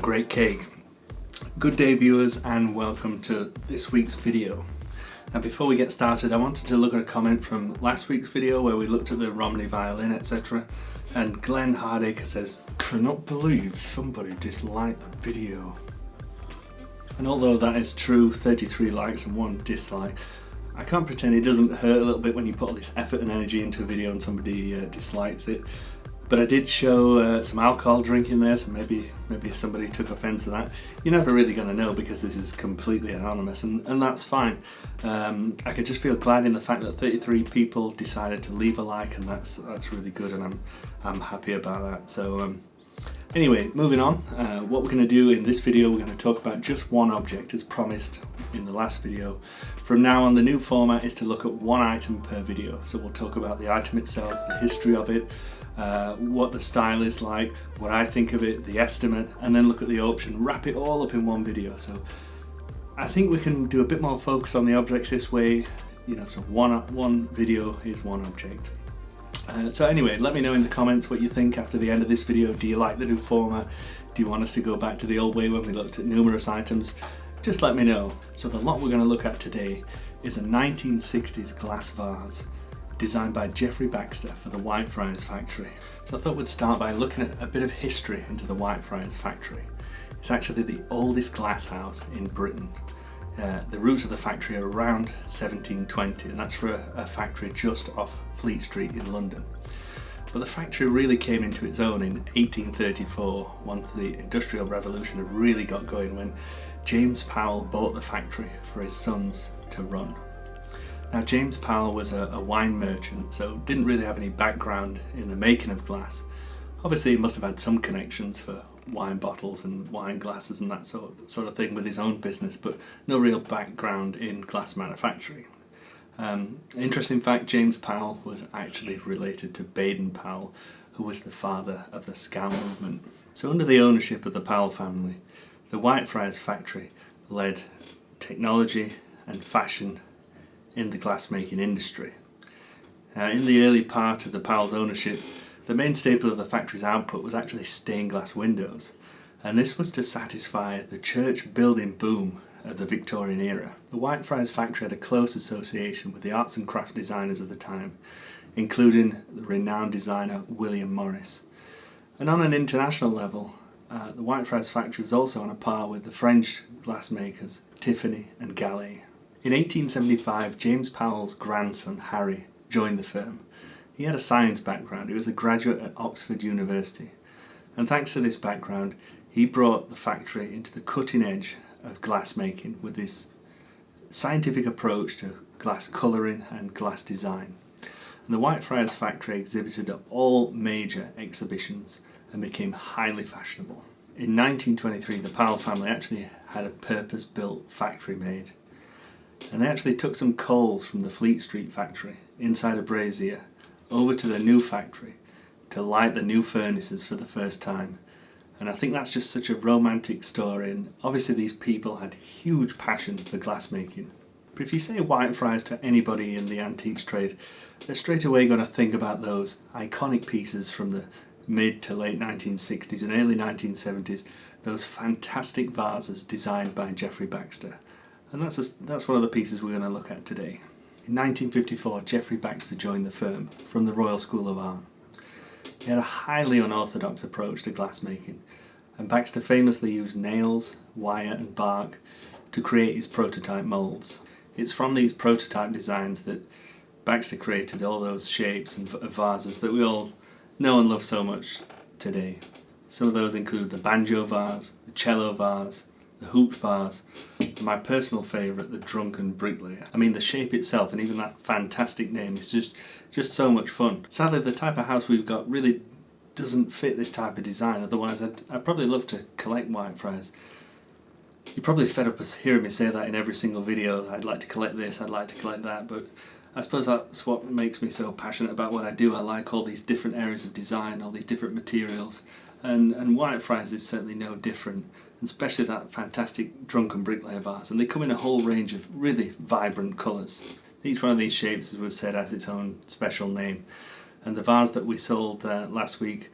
great cake. Good day viewers, and welcome to this week's video. Now before we get started, I wanted to look at a comment from last week's video where we looked at the Romney violin, etc. And Glenn Hardacre says, "Cannot believe somebody disliked the video." And although that is true, 33 likes and 1 dislike, I can't pretend it doesn't hurt a little bit when you put all this effort and energy into a video and somebody dislikes it. But I did show some alcohol drinking there, so maybe somebody took offence to that. You're never really going to know because this is completely anonymous, and that's fine. I could just feel glad in the fact that 33 people decided to leave a like, and that's really good, and I'm happy about that. So anyway, moving on. What we're going to do in this video, we're going to talk about just one object as promised in the last video. From now on, the new format is to look at one item per video. So we'll talk about the item itself, the history of it, what the style is like, what I think of it, the estimate, and then look at the auction, wrap it all up in one video. So I think we can do a bit more focus on the objects this way, so one video is one object. So anyway, let me know in the comments what you think after the end of this video. Do you like the new format? Do you want us to go back to the old way when we looked at numerous items? Just let me know. So the lot we're going to look at today is a 1960s glass vase designed by Geoffrey Baxter for the Whitefriars Factory. So I thought we'd start by looking at a bit of history into the Whitefriars Factory. It's actually the oldest glass house in Britain. The roots of the factory are around 1720, and that's for a factory just off Fleet Street in London. But the factory really came into its own in 1834, once the Industrial Revolution had really got going, when James Powell bought the factory for his sons to run. Now James Powell was a wine merchant, so didn't really have any background in the making of glass. Obviously he must have had some connections for wine bottles and wine glasses and that sort of thing with his own business, but no real background in glass manufacturing. Interesting fact, James Powell was actually related to Baden Powell, who was the father of the Scout movement. So under the ownership of the Powell family, the Whitefriars Factory led technology and fashion in the glassmaking industry. Now, in the early part of the Powell's ownership, the main staple of the factory's output was actually stained glass windows, and this was to satisfy the church building boom of the Victorian era. The Whitefriars Factory had a close association with the arts and craft designers of the time, including the renowned designer William Morris. And on an international level, the Whitefriars Factory was also on a par with the French glassmakers Tiffany and Gallet. In 1875, James Powell's grandson Harry joined the firm. He had a science background. He was a graduate at Oxford University, and thanks to this background he brought the factory into the cutting edge of glass making with this scientific approach to glass colouring and glass design. And the Whitefriars Factory exhibited at all major exhibitions and became highly fashionable. In 1923 the Powell family actually had a purpose-built factory made, and they actually took some coals from the Fleet Street factory inside a brazier over to the new factory to light the new furnaces for the first time. And I think that's just such a romantic story, and obviously these people had huge passion for glassmaking. But if you say Whitefriars to anybody in the antiques trade, they're straight away going to think about those iconic pieces from the mid to late 1960s and early 1970s, those fantastic vases designed by Geoffrey Baxter. And that's one of the pieces we're going to look at today. In 1954, Geoffrey Baxter joined the firm from the Royal School of Art. He had a highly unorthodox approach to glassmaking, and Baxter famously used nails, wire and bark to create his prototype moulds. It's from these prototype designs that Baxter created all those shapes and vases that we all know and love so much today. Some of those include the banjo vase, the cello vase, the hooped vase, and my personal favourite, the drunken bricklayer. I mean, the shape itself and even that fantastic name is just so much fun. Sadly, the type of house we've got really doesn't fit this type of design, otherwise I'd probably love to collect Whitefriars. You're probably fed up of hearing me say that in every single video. I'd like to collect this, I'd like to collect that, but I suppose that's what makes me so passionate about what I do. I like all these different areas of design, all these different materials, and Whitefriars is certainly no different. Especially that fantastic drunken bricklayer vase, and they come in a whole range of really vibrant colours. Each one of these shapes, as we've said, has its own special name, and the vase that we sold last week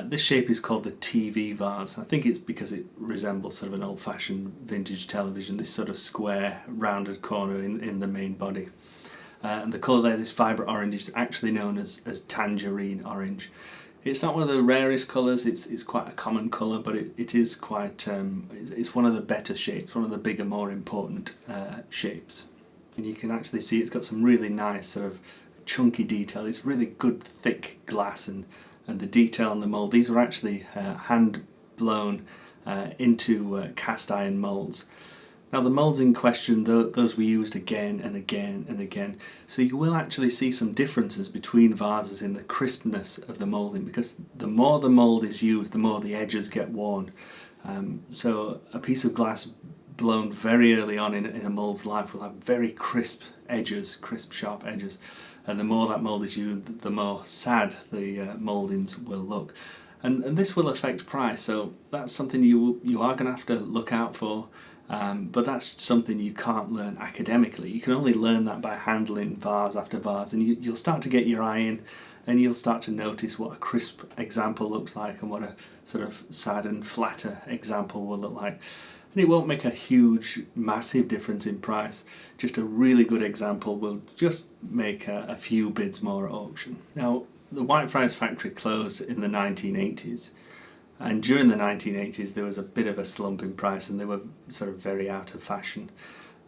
This shape is called the TV vase. I think it's because it resembles sort of an old-fashioned vintage television, this sort of square rounded corner in the main body. And the colour there, this vibrant orange, is actually known as Tangerine Orange. It's not one of the rarest colours, it's quite a common colour, but it is quite, it's one of the better shapes, one of the bigger, more important shapes. And you can actually see it's got some really nice sort of chunky detail. It's really good thick glass, and the detail on the mould. These were actually hand blown into cast iron moulds. Now the moulds in question, those were used again and again and again, so you will actually see some differences between vases in the crispness of the moulding, because the more the mould is used, the more the edges get worn. So a piece of glass blown very early on in a mould's life will have very crisp edges, crisp sharp edges, and the more that mould is used, the more sad the mouldings will look. And this will affect price, so that's something you are going to have to look out for. But that's something you can't learn academically. You can only learn that by handling vase after vase, and you'll start to get your eye in, and you'll start to notice what a crisp example looks like and what a sort of sad and flatter example will look like. And it won't make a huge, massive difference in price. Just a really good example will just make a few bids more at auction. Now, the Whitefriars Factory closed in the 1980s. And during the 1980s there was a bit of a slump in price, and they were sort of very out of fashion.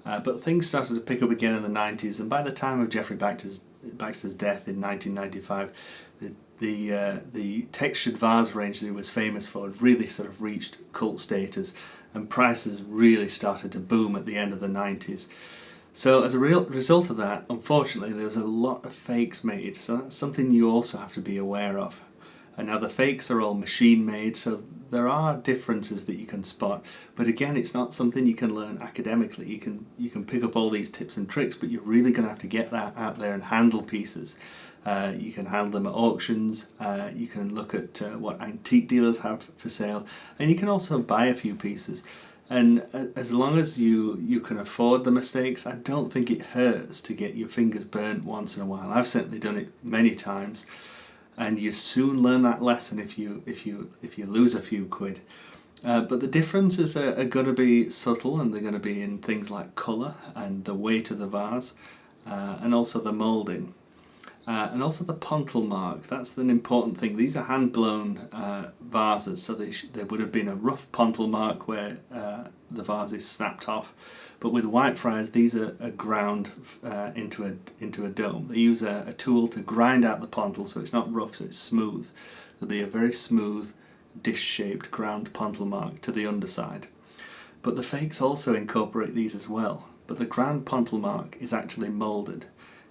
But things started to pick up again in the 90s, and by the time of Geoffrey Baxter's death in 1995, the textured vase range that he was famous for had really sort of reached cult status, and prices really started to boom at the end of the 90s. So as a result of that, unfortunately, there was a lot of fakes made, so that's something you also have to be aware of. And now the fakes are all machine made, so there are differences that you can spot, but again, it's not something you can learn academically. You can pick up all these tips and tricks, but you're really going to have to get that out there and handle pieces. You can handle them at auctions, you can look at what antique dealers have for sale, and you can also buy a few pieces. And as long as you can afford the mistakes, I don't think it hurts to get your fingers burnt once in a while. I've certainly done it many times. And you soon learn that lesson if you lose a few quid. But the differences are going to be subtle, and they're going to be in things like colour and the weight of the vase, and also the moulding, and also the pontil mark. That's an important thing. These are hand blown vases, so there would have been a rough pontil mark where the vase is snapped off. But with Whitefriars, these are ground into a dome. They use a tool to grind out the pontil, so it's not rough, so it's smooth. There'll be a very smooth, dish-shaped ground pontil mark to the underside. But the fakes also incorporate these as well. But the ground pontil mark is actually moulded,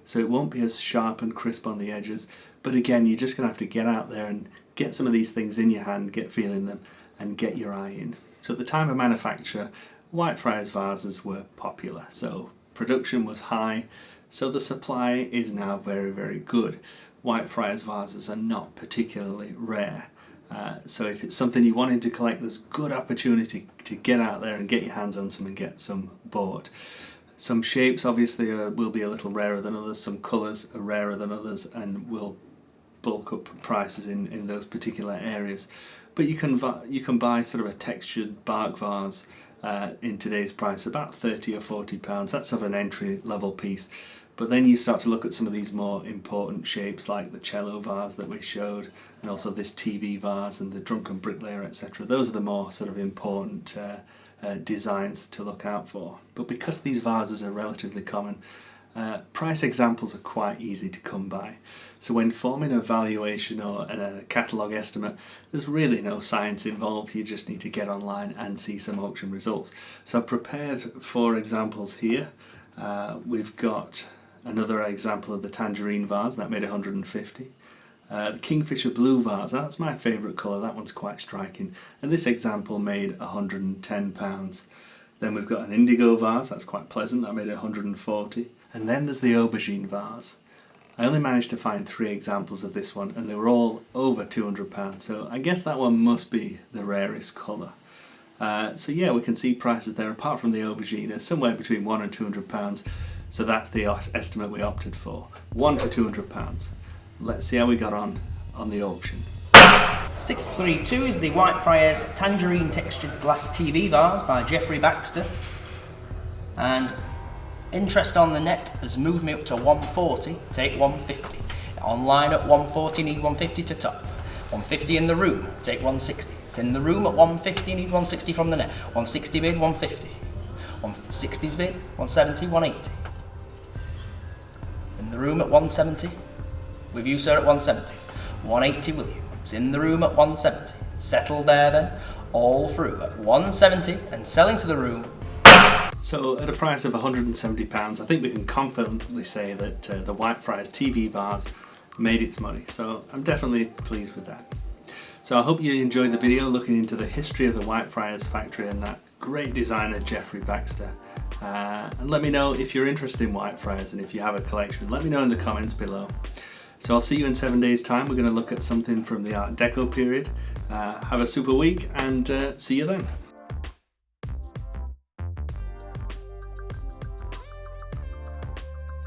so it won't be as sharp and crisp on the edges. But again, you're just going to have to get out there and get some of these things in your hand, get feeling them, and get your eye in. So at the time of manufacture, Whitefriars vases were popular, so production was high, so the supply is now very, very good. Whitefriars vases are not particularly rare, so if it's something you wanted to collect, there's good opportunity to get out there and get your hands on some and get some bought. Some shapes obviously will be a little rarer than others, some colours are rarer than others, and will bulk up prices in those particular areas. But you can buy sort of a textured bark vase in today's price, about £30 or £40. That's of an entry level piece. But then you start to look at some of these more important shapes like the cello vase that we showed, and also this TV vase and the drunken bricklayer, etc. Those are the more sort of important designs to look out for. But because these vases are relatively common, price examples are quite easy to come by. So when forming a valuation or a catalogue estimate, there's really no science involved. You just need to get online and see some auction results. So I've prepared 4 examples here. We've got another example of the Tangerine vase, that made 150. The Kingfisher Blue vase, that's my favourite colour, that one's quite striking. And this example made £110. Then we've got an Indigo vase, that's quite pleasant, that made 140. And then there's the Aubergine vase. I only managed to find 3 examples of this one, and they were all over £200, so I guess that one must be the rarest colour. So yeah, we can see prices there, apart from the Aubergine, are somewhere between £100 and £200, so that's the estimate we opted for, £100 to £200. Let's see how we got on the auction. 632 is the Whitefriars Tangerine Textured Glass TV Vars by Geoffrey Baxter. And interest on the net has moved me up to 140, take 150. Online at 140, need 150 to top. 150 in the room, take 160. It's in the room at 150, need 160 from the net. 160 bid, 150. 160's bid, 170, 180. In the room at 170. With you, sir, at 170. 180 will you? It's in the room at 170. Settled there then, all through at 170 and selling to the room. So at a price of £170, I think we can confidently say that the Whitefriars TV Vars made its money. So I'm definitely pleased with that. So I hope you enjoyed the video looking into the history of the Whitefriars Factory and that great designer Geoffrey Baxter. And let me know if you're interested in Whitefriars and if you have a collection. Let me know in the comments below. So I'll see you in 7 days' time. We're going to look at something from the Art Deco period. Have a super week and see you then.